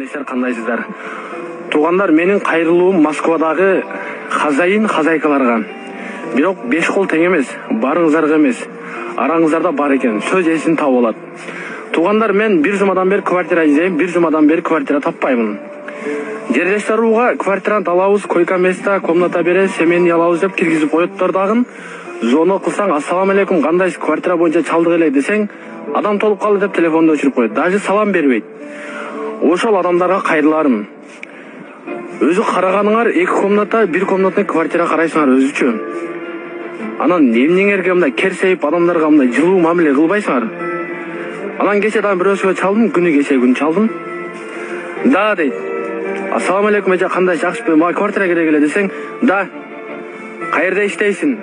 Армысыздар, кандайсыздар? Тугандар, менин кайрылуум Москвадагы хозяйкаларга. Бирок 5 кол тең эмес, барыңыздарга эмес. Араңыздарда бар экен, сөз эсин таап алат. Тугандар, мен бир жумадан бери квартира издейм, бир жумадан бери квартира таппаймын. Жерлештер уга квартираны алабыз, койка места, комната бере, семени алабыз деп киргизип коёттор дагы. Звонок кылсаң, ассалам алейкум, кандайсыз, квартира боюнча чалдык эле десең, адам толуп калды деп телефонду өчүрүп коет. Даже салам бербейт. Ошол адамдарга кайрыларым. Өзү караганыңар 2 комната, 1 комнатный квартира карайсыңар өзүчө. Анан эмнеңерге мындай керсейип адамдарга мындай жылуу мамиле кылбайсыңар. Анан кече дагы бирөөсүгө чалдым, күн чалдым. Да дейт. Ассалам алейкум эже, кандай, жакшыпы? Мага квартира керек эле десең, да. Каерде иштейсиң?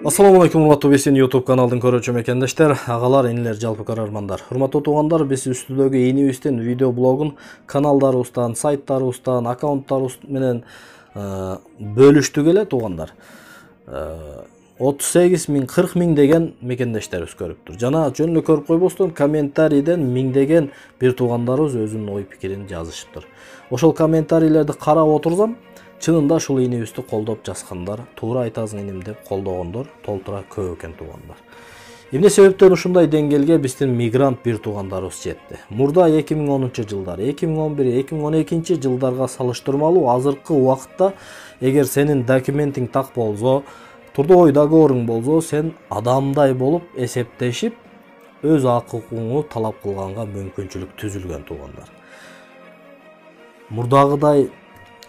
Ассаламу алейкум, урматтуу Бесин YouTube каналдын көрүүчү мекендештер, агалар, инилер, жалпы көрөрмандар. Урматтуу туугандар, биз үстүдөгү ийинибиздин видео блогун каналдарыбыздан, сайттарыбыздан, аккаунттарыбыз менен бөлүштүк эле туугандар. 38 миң, 40 миң деген мекендештерибиз көрүптүр. Жана жөн эле көрүп койбостон комментарийден миңдеген бир туугандарыбыз өзүнүн ой пикирин жазышыптыр. Ошол комментарийлерди карап отурсам, чынында ушул ийинибизди колдоп жазгандар, туура айтасың иним деп колдогондор толтура көп экен туугандар. Эмне себептен ушундай деңгээлге биздин мигрант бир туугандарыбыз жетти? Мурда 2010-жылдар, 2011-2012 жылдарга салыштырмалуу азыркы убакытта эгер сенин документиң так болсо, трудовой договоруң болсо, сен адамдай болуп эсептешип, өз акыкыңды талап кылганга мүмкүнчүлүк түзүлгөн туугандар. Мурдагыдай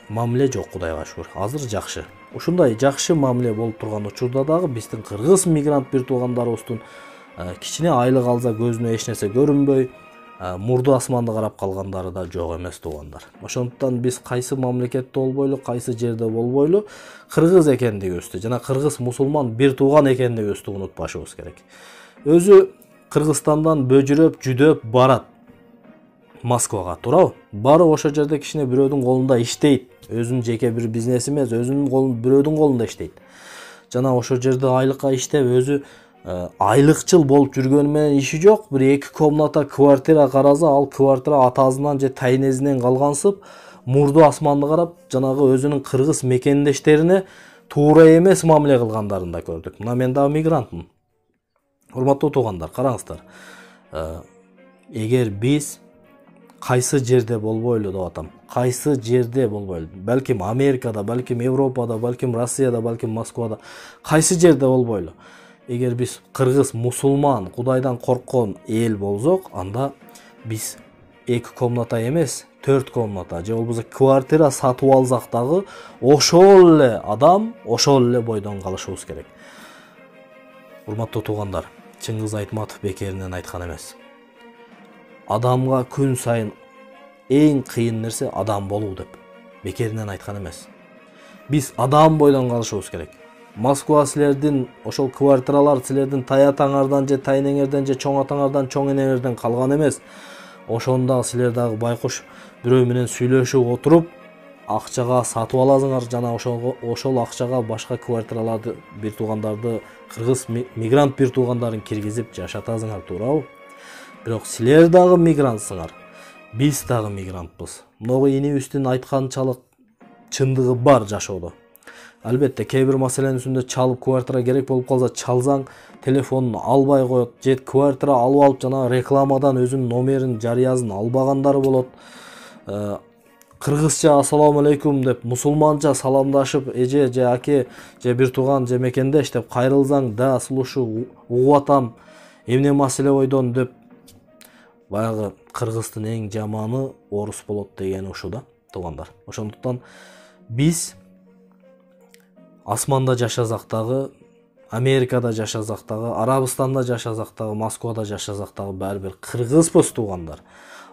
мамиле жок, Кудайга шүгүр. Азыр жакшы. Ушундай жакшы мамиле болуп турган учурда дагы биздин кыргыз мигрант бир туугандарыбыздын кичине айлык алса көзүнө эч нерсе көрүнбөй, мурду асманды карап калгандары да жок эмес туугандар. Ошондуктан биз кайсы мамлекетте болбойлу, кайсы жерде болбойлу, кыргыз экендигибизди жана кыргыз мусулман бир тууган экендигибизди унутпашыбыз керек. Өзү Кыргызстандан бөжүрөп, жүдөп барат Москвага, туурабы? Бары ошо жерде кичине бирөөдүн колунда иштейт. Өзүнүн жеке бир бизнеси эмес, бирөөдүн колунда иштейт. Жана ошо жерде айлыкка иштеп, өзү айлыкчыл болуп жүргөнү менен иши жок. Бир 2 комната квартира караса, ал квартира атасынан же тайнезинен калгансып, мурду асманды карап, жанагы өзүнүн кыргыз мекендештерине туура эмес мамиле кылгандарын да көрдүк. Мына мен дагы мигрантмын. Урматтуу туугандар, караңыздар. Эгер биз кайсы жерде болбойлу деп атам. Кайсы жерде болбойлу. Балким Америкада, балким Европада, балким Россияда, балким Москвада. Кайсы жерде болбойлу. Эгер биз кыргыз мусулман, Кудайдан корккон эл болсок, анда биз 2 комната эмес, 4 комната же болбосо квартира сатып алсак дагы ошол эле адам, ошол эле бойдон калышыбыз керек. Урматтуу туугандар, Чыңгыз Айтматов бекеринен айткан эмес. Адамга күн сайын эң кыйын нерсе адам болуу деп бекеринен айткан эмес. Биз адам бойдон калышыбыз керек. Москва силердин ошол квартиралар силердин таятаңардан же тайнеңерден же чоң атаңардан, чоң энеңерден калган эмес. Ошондо силер дагы байкуш бирөө менен сүйлөшүп отуруп, акчага сатып аласыңар жана ошол акчага башка квартираларды бир туугандарды, кыргыз мигрант бир туугандарын киргизип жашатасыңар, туурабы? Бирок силер дагы мигрантсыңар. Биз дагы мигрантпыз. Могу инибиздин айтканчалык чындыгы бар жашоодо. Албетте, кээ бир маселенин үстүндө чалып квартира керек болуп калса, чалсаң телефонун албай коет, же квартира алып жана рекламадан өзүнүн номерин, жарыясын албагандары болот. Кыргызча ассаламу алейкум деп, мусулманча саламдашып, эже же аке же бир тууган же мекендеш деп кайрылсаң, да сулушу угуп атам, эмне маселе бойдон деп, баягы кыргыздын эң жаманы орус болот деген ушу да, туугандар. Ошондуктан биз асманда жашасак дагы, Америкада жашасак дагы, Арабистанда жашасак дагы, Москвада жашасак дагы баары бир кыргызбыз туугандар.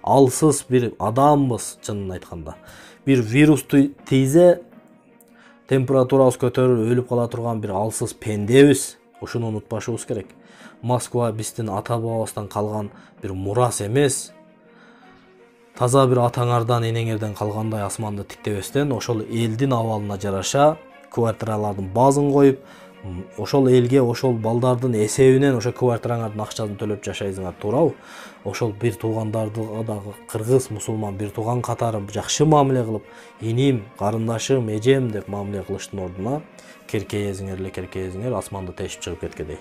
Алсыз бир адамбыз, чынын айтканда. Бир вирусту тийзе, температурабыз көтөрүлүп өлүп кала турган бир алсыз пендебиз. Ушуну унутпашыбыз керек. Москва биздин ата бабабыздан калган бир мурас эмес. Таза бир атаңардан, энеңерден калгандай асманды тиктебестен, ошол элдин абалына жараша квартиралардын баазын коюп, ошол элге ошол балдардын эсебинен ошо квартираңардын акчасын төлөп жашайсыңар, туурабы? Ошол бир туугандарды дагы кыргыз мусулман бир тууган катары жакшы мамиле кылып, иним, карындашым, эжем деп мамиле кылыштын ордуна керкейезиңер асманды тешип чыгып кеткедей.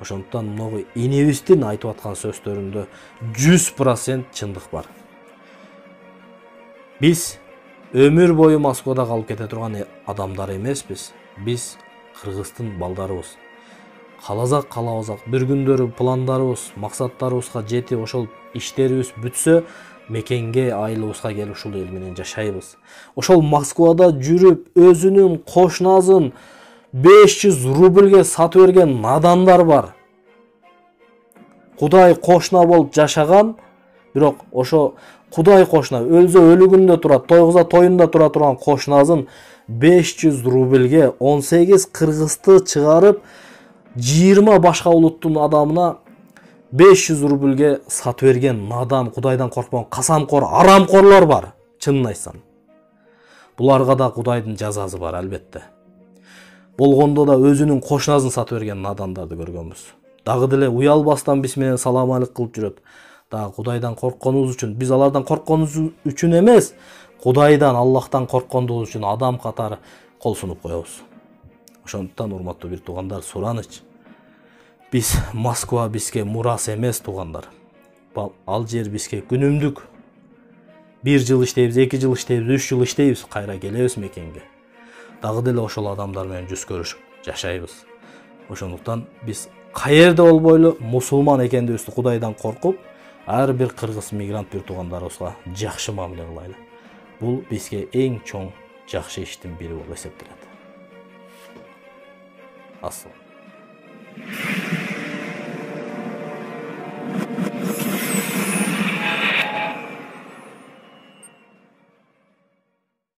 Ошондуктан могу инибиздин айтып аткан сөздөрүндө 100% чындык бар. Биз өмүр бою Москвада калып кете турган адамдар эмеспиз. Биз кыргыздын балдарыбыз. Каласак калабасак бир күндөрү пландарыбыз, максаттарыбызга жетип, ошол иштерибиз бүтсө, мекенге, айылыбызга келип ушул эл менен жашайбыз. Ошол Москвада жүрүп, өзүнүн кошуназын 500 рубльге сатып берген надандар бар. Кудай кошуна болуп жашаган, бирок ошо Кудай кошуна өлсө өлүгүндө турат, тойгуза тоюнда тура турган кошуназын 500 рубльге 18 кыргызды чыгарып, 20 башка улуттун адамына 500 рубльге сатып берген надан, Кудайдан коркпогон касамкор, арамкорлор бар, чынын айтсам. Буларга да Кудайдын жазасы бар, албетте. Болгондо да өзүнүн кошуназын сатып берген надандарды көргөнбүз. Дагы деле уялбастан биз менен салам алейк кылып жүрөт. Дагы Кудайдан коркконубуз үчүн, биз алардан коркконубуз үчүн эмес, Кудайдан, Аллахтан коркконубуз үчүн адам катары кол сунуп коебуз. Ошондуктан урматтуу бир туугандар, сураныч. Биз Москва бизге мурас эмес, туугандар. Ал жер бизге күнүмдүк. 1 жыл иштейбиз, 2 жыл иштейбиз, 3 жыл иштейбиз, кайра келебиз мекенге. Дагы деле ошол адамдар менен жүз көрүшүп жашайбыз. Ошондуктан биз каерде болбойлу мусулман экендигибизди Кудайдан коркуп, ар бир кыргыз мигрант бир туугандарыбызга жакшы мамиле кылайлы. Бул бизге эң чоң жакшы иштин бири болуп эсептелет. Ассалам.